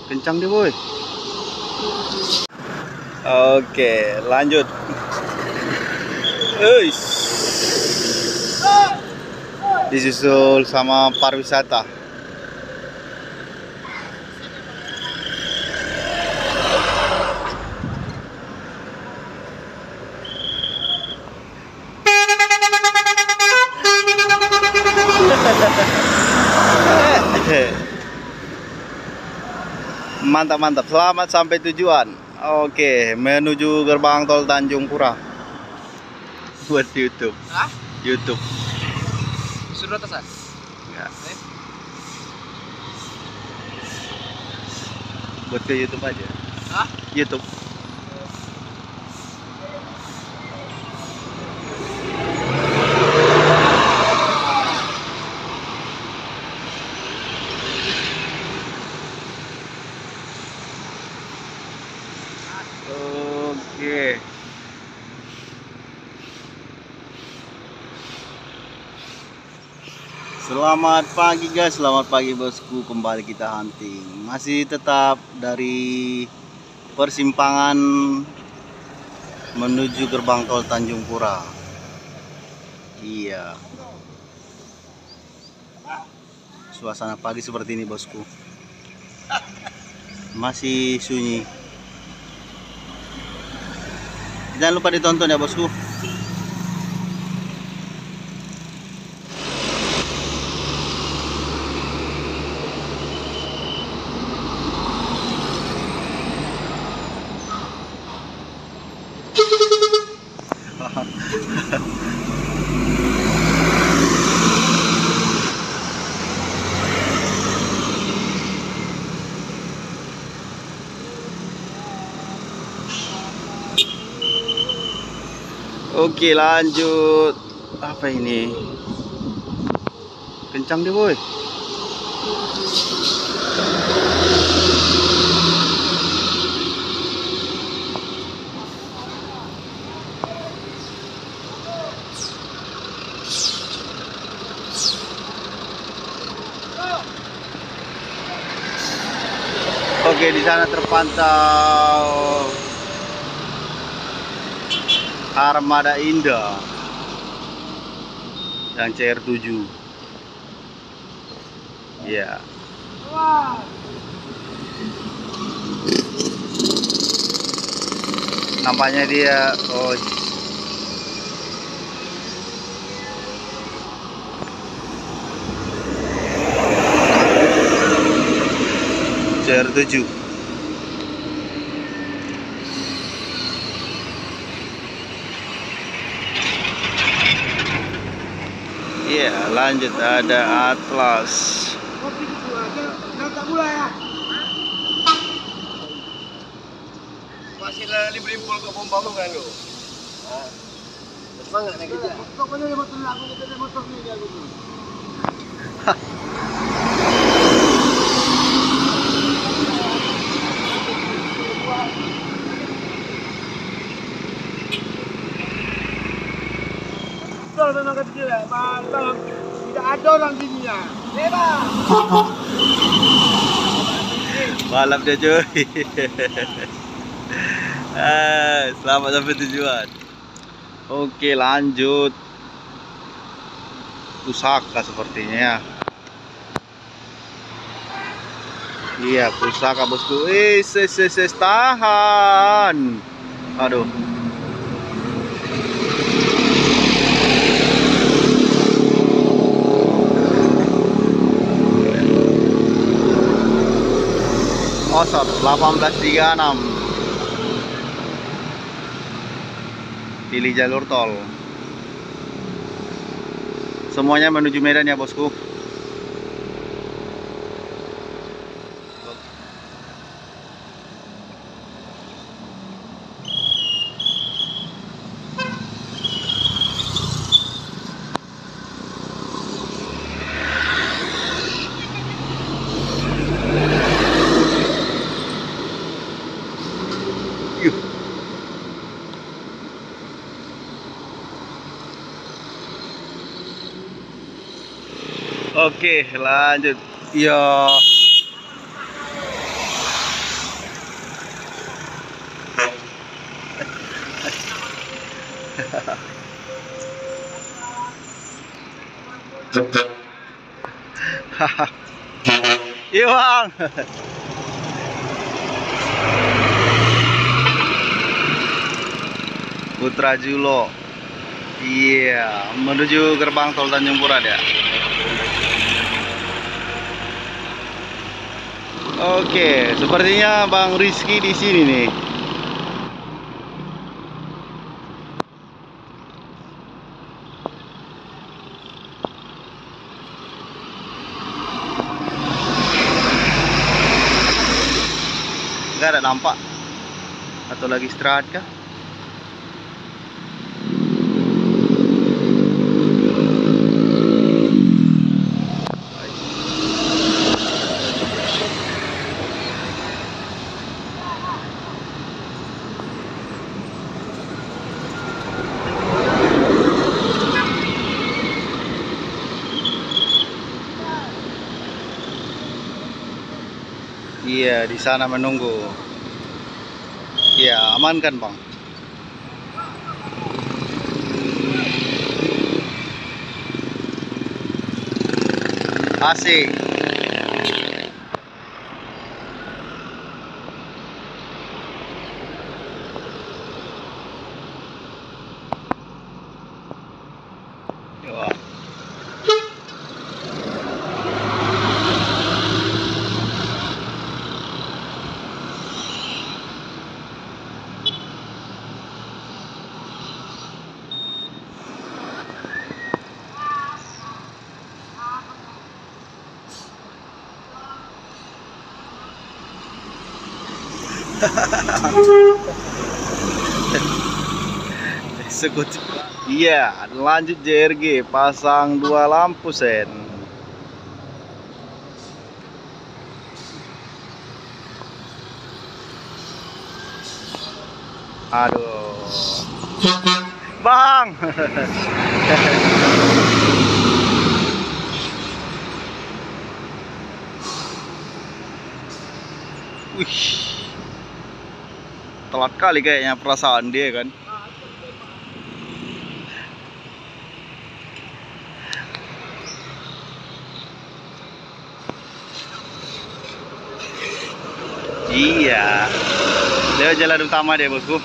Kencang deh boy. Oke, lanjut. Disusul sama pariwisata. Mantap mantap, selamat sampai tujuan. Oke, menuju gerbang tol Tanjung Pura. Buat YouTube. Hah? YouTube. Suruh atasan? Enggak. Buat ke YouTube aja. Hah? YouTube. Oke. Selamat pagi guys, selamat pagi bosku. Kembali kita hunting. Masih tetap dari persimpangan menuju gerbang tol Tanjung Pura. Iya. Suasana pagi seperti ini bosku. Masih sunyi. Jangan lupa ditonton ya bosku. Oke, lanjut. Apa ini? Kencang deh boy. Oke, di sana terpantau Armada Indah yang CR7. Iya. Nampaknya dia CR7. Iya, lanjut ada Atlas. Kopi gitu aja, nggak gula ya? Masih limpul ke pompa lu kan lu? Semangat nih kerja. Pokoknya dia motor aku, dia motor nih dia gitu. Betul memang kecil ya, mantap. Tidak ada orang dunia. Bebas. Balap dia cuy. Selamat sampai tujuan. Oke, lanjut. Pusaka sepertinya ya. Iya, pusaka bosku. Tahan. Aduh. Osor 1836. Pilih jalur tol. Semuanya menuju Medan ya bosku. Oke, lanjut. Iya. Iya bang. Putra Julo. Iya, menuju gerbang tol Tanjung Pura ya. Oke, sepertinya Bang Rizky di sini nih. Nggak ada nampak. Atau lagi istirahat kah? Iya, di sana menunggu. Iya, aman kan, Bang? Asik. Wah. Sekut. Iya, lanjut JRG, pasang 2 lampu sen. Aduh, Bang. Wih, telat kali kayaknya perasaan dia kan. Iya, lewat jalan utama deh bosku.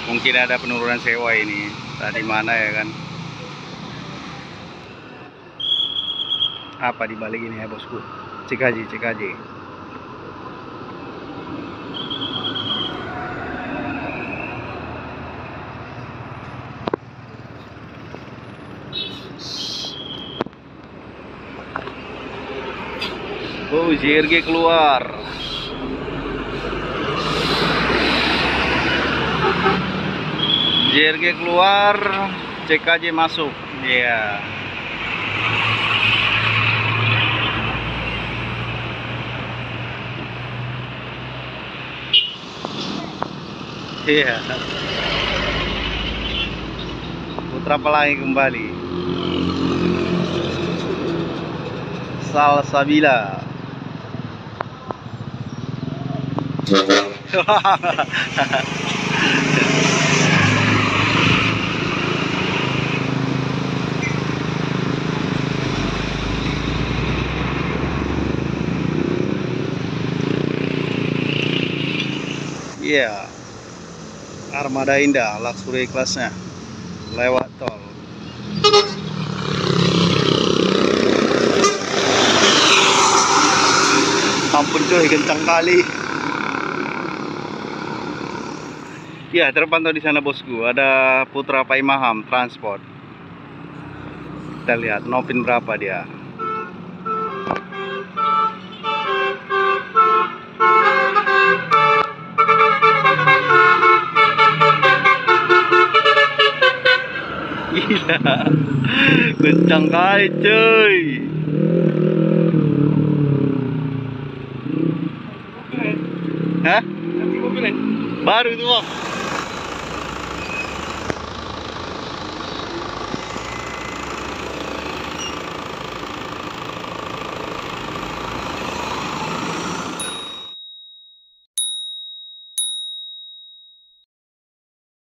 Mungkin ada penurunan sewa ini. Tadi mana ya kan? Apa di balik ini ya bosku? Cek aja, cek aja. Oh, JRG keluar. JRG keluar, CKJ masuk. Iya. Iya. Putra Pelangi kembali. Salsabila. Iya, Armada Indah luxury kelasnya lewat tol. Ampun coy, kencang kali. Ya, terpantau di sana bosku, ada Putra Paimaham Transport. Kita lihat Novin berapa dia. Gila, kencang kali cuy. Hah? Baru tuh bang.